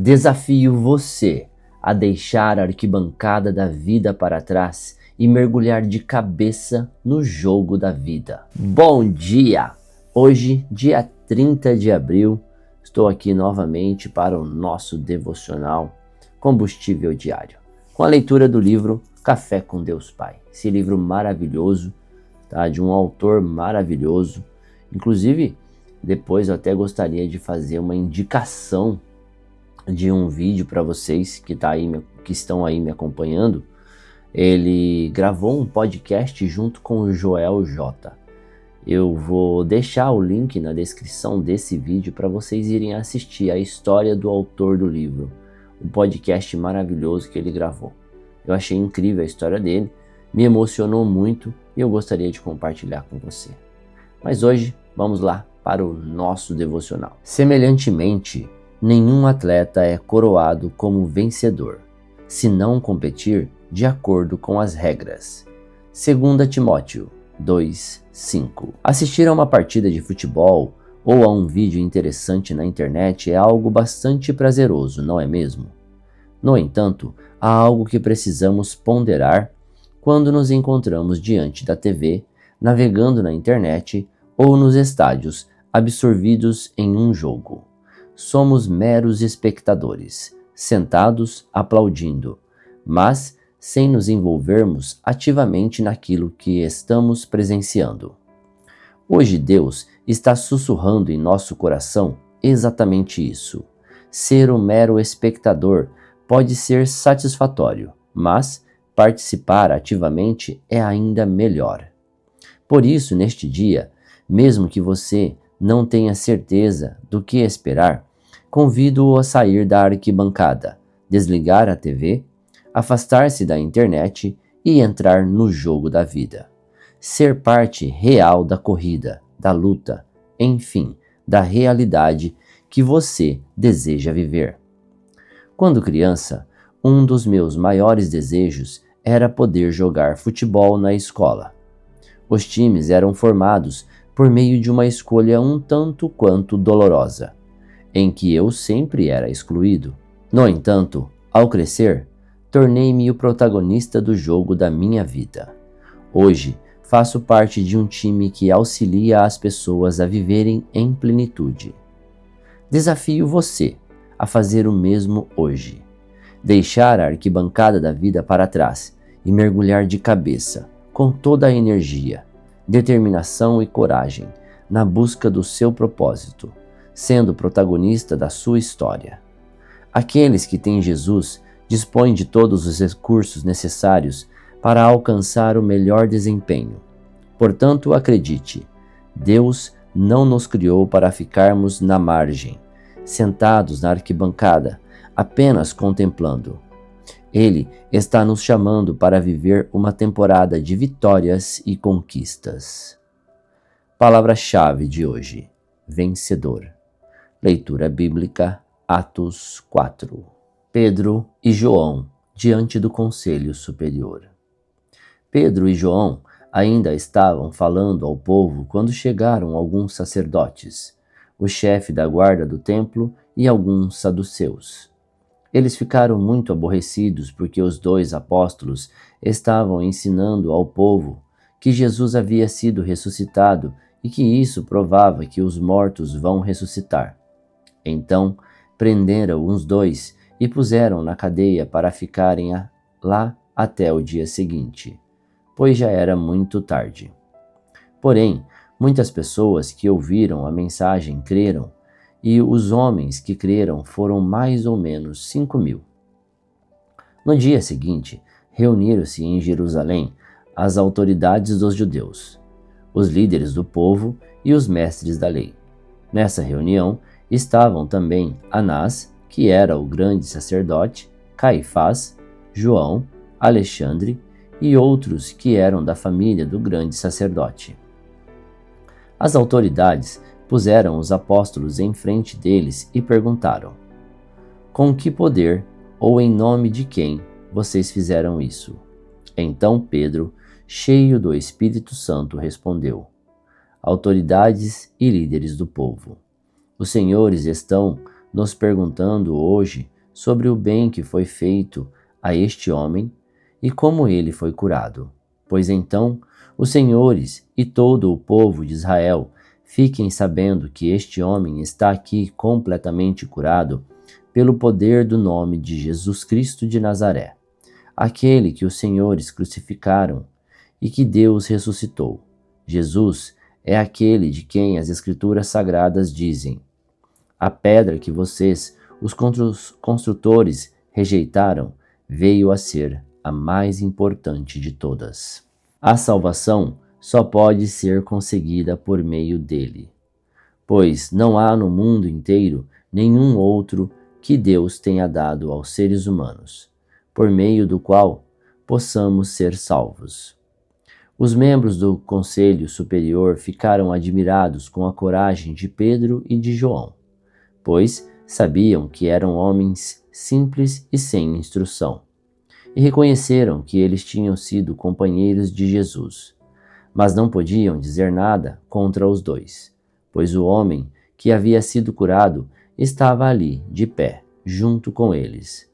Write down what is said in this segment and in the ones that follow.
Desafio você a deixar a arquibancada da vida para trás e mergulhar de cabeça no jogo da vida. Bom dia! Hoje, dia 30 de abril, estou aqui novamente para o nosso devocional Combustível Diário, com a leitura do livro Café com Deus Pai. Esse livro maravilhoso, tá? De um autor maravilhoso. Inclusive, depois eu até gostaria de fazer uma indicação de um vídeo para vocês que estão aí me acompanhando. Ele gravou um podcast junto com o Joel J. Eu vou deixar o link na descrição desse vídeo para vocês irem assistir a história do autor do livro, o podcast maravilhoso que ele gravou. Eu achei incrível a história dele, me emocionou muito e eu gostaria de compartilhar com você. Mas hoje, vamos lá para o nosso devocional. Semelhantemente, nenhum atleta é coroado como vencedor, se não competir de acordo com as regras. 2 Timóteo 2:5. Assistir a uma partida de futebol ou a um vídeo interessante na internet é algo bastante prazeroso, não é mesmo? No entanto, há algo que precisamos ponderar quando nos encontramos diante da TV, navegando na internet ou nos estádios, absorvidos em um jogo. Somos meros espectadores, sentados aplaudindo, mas sem nos envolvermos ativamente naquilo que estamos presenciando. Hoje Deus está sussurrando em nosso coração exatamente isso. Ser um mero espectador pode ser satisfatório, mas participar ativamente é ainda melhor. Por isso, neste dia, mesmo que você não tenha certeza do que esperar, convido-o a sair da arquibancada, desligar a TV, afastar-se da internet e entrar no jogo da vida. Ser parte real da corrida, da luta, enfim, da realidade que você deseja viver. Quando criança, um dos meus maiores desejos era poder jogar futebol na escola. Os times eram formados por meio de uma escolha um tanto quanto dolorosa, em que eu sempre era excluído. No entanto, ao crescer, tornei-me o protagonista do jogo da minha vida. Hoje, faço parte de um time que auxilia as pessoas a viverem em plenitude. Desafio você a fazer o mesmo hoje. Deixar a arquibancada da vida para trás e mergulhar de cabeça, com toda a energia, determinação e coragem, na busca do seu propósito, sendo protagonista da sua história. Aqueles que têm Jesus dispõem de todos os recursos necessários para alcançar o melhor desempenho. Portanto, acredite, Deus não nos criou para ficarmos na margem, sentados na arquibancada, apenas contemplando. Ele está nos chamando para viver uma temporada de vitórias e conquistas. Palavra-chave de hoje: vencedor. Leitura bíblica, Atos 4. Pedro e João diante do Conselho Superior. Pedro e João ainda estavam falando ao povo quando chegaram alguns sacerdotes, o chefe da guarda do templo e alguns saduceus. Eles ficaram muito aborrecidos porque os dois apóstolos estavam ensinando ao povo que Jesus havia sido ressuscitado e que isso provava que os mortos vão ressuscitar. Então, prenderam os dois e puseram na cadeia para ficarem lá até o dia seguinte, pois já era muito tarde. Porém, muitas pessoas que ouviram a mensagem creram, e os homens que creram foram mais ou menos 5.000. No dia seguinte, reuniram-se em Jerusalém as autoridades dos judeus, os líderes do povo e os mestres da lei. Nessa reunião estavam também Anás, que era o grande sacerdote, Caifás, João, Alexandre e outros que eram da família do grande sacerdote. As autoridades puseram os apóstolos em frente deles e perguntaram: com que poder ou em nome de quem vocês fizeram isso? Então Pedro, cheio do Espírito Santo, respondeu: autoridades e líderes do povo, os senhores estão nos perguntando hoje sobre o bem que foi feito a este homem e como ele foi curado. Pois então os senhores e todo o povo de Israel fiquem sabendo que este homem está aqui completamente curado pelo poder do nome de Jesus Cristo de Nazaré, aquele que os senhores crucificaram e que Deus ressuscitou. Jesus é aquele de quem as Escrituras Sagradas dizem: a pedra que vocês, os construtores, rejeitaram, veio a ser a mais importante de todas. A salvação só pode ser conseguida por meio dele, pois não há no mundo inteiro nenhum outro que Deus tenha dado aos seres humanos, por meio do qual possamos ser salvos. Os membros do Conselho Superior ficaram admirados com a coragem de Pedro e de João, pois sabiam que eram homens simples e sem instrução, e reconheceram que eles tinham sido companheiros de Jesus, mas não podiam dizer nada contra os dois, pois o homem que havia sido curado estava ali, de pé, junto com eles.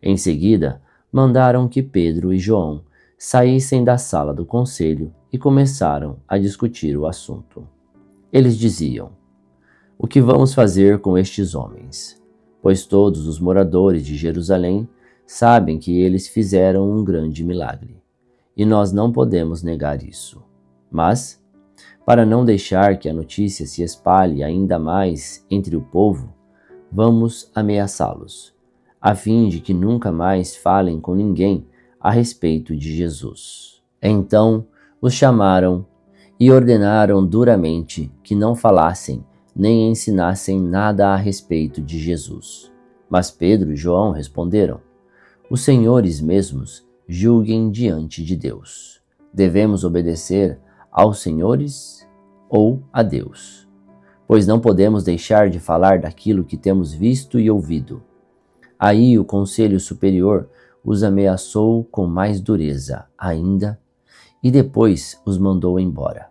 Em seguida, mandaram que Pedro e João saíssem da sala do conselho e começaram a discutir o assunto. Eles diziam: o que vamos fazer com estes homens? Pois todos os moradores de Jerusalém sabem que eles fizeram um grande milagre, e nós não podemos negar isso. Mas, para não deixar que a notícia se espalhe ainda mais entre o povo, vamos ameaçá-los, a fim de que nunca mais falem com ninguém a respeito de Jesus. Então os chamaram e ordenaram duramente que não falassem nem ensinassem nada a respeito de Jesus. Mas Pedro e João responderam: os senhores mesmos julguem diante de Deus. Devemos obedecer aos senhores ou a Deus? Pois não podemos deixar de falar daquilo que temos visto e ouvido. Aí o Conselho Superior os ameaçou com mais dureza ainda e depois os mandou embora.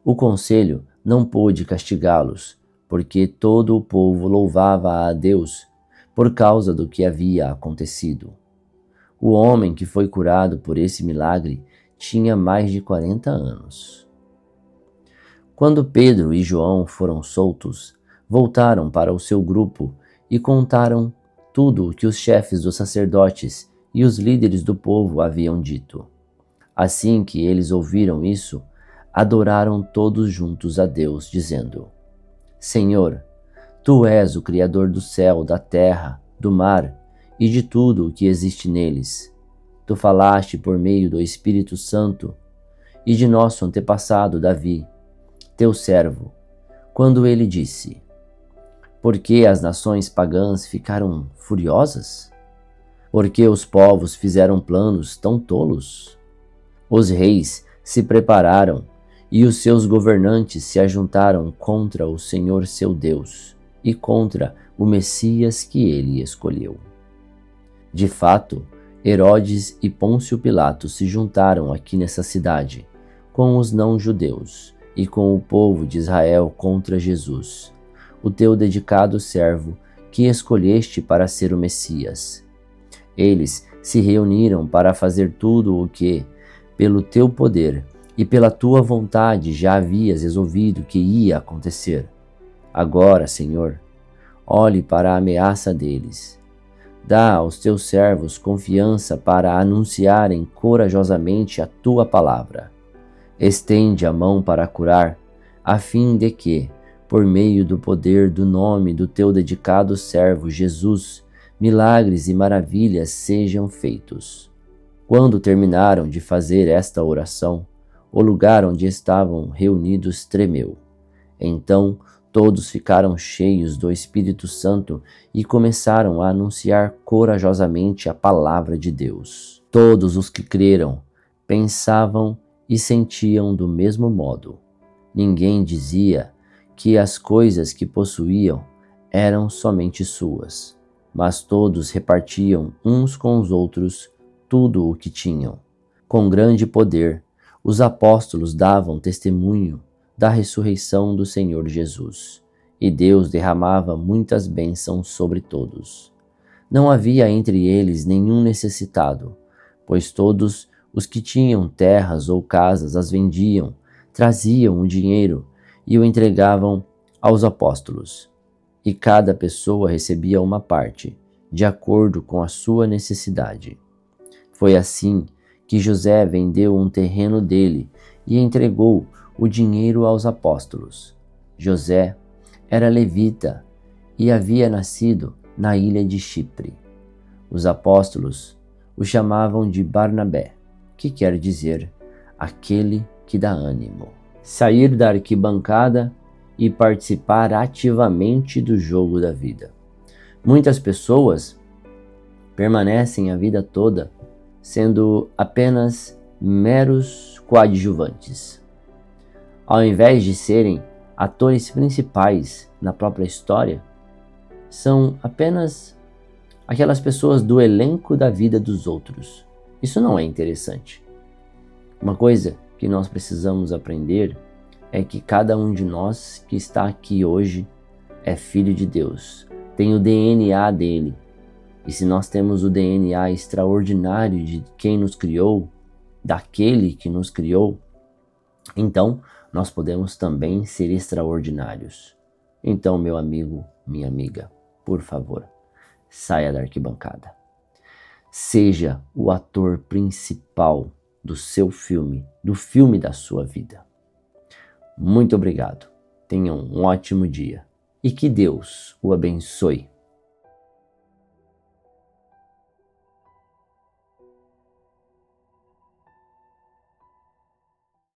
O conselho não pôde castigá-los, porque todo o povo louvava a Deus por causa do que havia acontecido. O homem que foi curado por esse milagre tinha mais de 40 anos. Quando Pedro e João foram soltos, voltaram para o seu grupo e contaram tudo o que os chefes dos sacerdotes e os líderes do povo haviam dito. Assim que eles ouviram isso, adoraram todos juntos a Deus, dizendo: Senhor, Tu és o Criador do céu, da terra, do mar e de tudo o que existe neles. Tu falaste por meio do Espírito Santo e de nosso antepassado Davi, teu servo, quando ele disse: Por que as nações pagãs ficaram furiosas? Por que os povos fizeram planos tão tolos? Os reis se prepararam e os seus governantes se ajuntaram contra o Senhor seu Deus e contra o Messias que ele escolheu. De fato, Herodes e Pôncio Pilato se juntaram aqui nessa cidade, com os não-judeus e com o povo de Israel contra Jesus, o teu dedicado servo que escolheste para ser o Messias. Eles se reuniram para fazer tudo o que, pelo teu poder e pela tua vontade, já havias resolvido que ia acontecer. Agora, Senhor, olhe para a ameaça deles. Dá aos teus servos confiança para anunciarem corajosamente a tua palavra. Estende a mão para curar, a fim de que, por meio do poder do nome do teu dedicado servo Jesus, milagres e maravilhas sejam feitos. Quando terminaram de fazer esta oração, o lugar onde estavam reunidos tremeu. Então todos ficaram cheios do Espírito Santo e começaram a anunciar corajosamente a palavra de Deus. Todos os que creram pensavam e sentiam do mesmo modo. Ninguém dizia que as coisas que possuíam eram somente suas, mas todos repartiam uns com os outros tudo o que tinham. Com grande poder, os apóstolos davam testemunho da ressurreição do Senhor Jesus, e Deus derramava muitas bênçãos sobre todos. Não havia entre eles nenhum necessitado, pois todos os que tinham terras ou casas as vendiam, traziam o dinheiro e o entregavam aos apóstolos. E cada pessoa recebia uma parte, de acordo com a sua necessidade. Foi assim que José vendeu um terreno dele e entregou o dinheiro aos apóstolos. José era levita e havia nascido na ilha de Chipre. Os apóstolos o chamavam de Barnabé, que quer dizer aquele que dá ânimo. Sair da arquibancada e participar ativamente do jogo da vida. Muitas pessoas permanecem a vida toda sendo apenas meros coadjuvantes. Ao invés de serem atores principais na própria história, são apenas aquelas pessoas do elenco da vida dos outros. Isso não é interessante. Uma coisa que nós precisamos aprender é que cada um de nós que está aqui hoje é filho de Deus, tem o DNA dele. E se nós temos o DNA extraordinário de quem nos criou, daquele que nos criou, então nós podemos também ser extraordinários. Então, meu amigo, minha amiga, por favor, saia da arquibancada. Seja o ator principal do seu filme, do filme da sua vida. Muito obrigado. Tenham um ótimo dia e que Deus o abençoe.